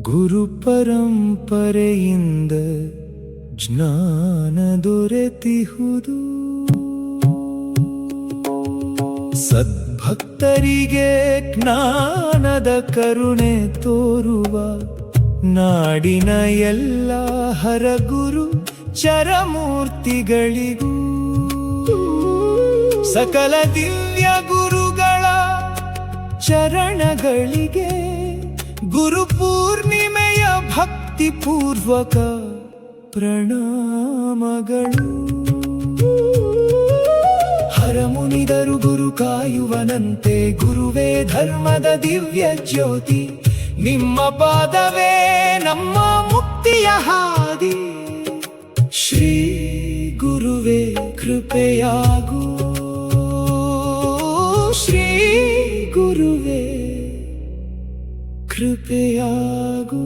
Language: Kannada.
ಗುರು ಪರಂಪರೆಯಿಂದ ಜ್ಞಾನ ದೊರೆತಿಹುದು. ಸದ್ಭಕ್ತರಿಗೆ ಜ್ಞಾನದ ಕರುಣೆ ತೋರುವ ನಾಡಿನ ಎಲ್ಲ ಹರಗುರು ಚರಮೂರ್ತಿಗಳಿಗೂ ಸಕಲ ದಿವ್ಯ ಗುರುಗಳ ಚರಣಗಳಿಗೆ ಗುರು ಪೂರ್ಣಿಮೆಯ ಭಕ್ತಿಪೂರ್ವಕ ಪ್ರಣಾಮಗಳು. ಹರಮುನಿದರು ಗುರು ಕಾಯುವನಂತೆ ಗುರುವೇ ಧರ್ಮದ ದಿವ್ಯ ಜ್ಯೋತಿ. ನಿಮ್ಮ ಪಾದವೇ ನಮ್ಮ ಮುಕ್ತಿಯ ಹಾದಿ. ಶ್ರೀ ಗುರುವೇ ಕೃಪೆಯಾಗು, ಶ್ರೀ ಗುರುವೇ ಕೃಪೆಯಾಗು.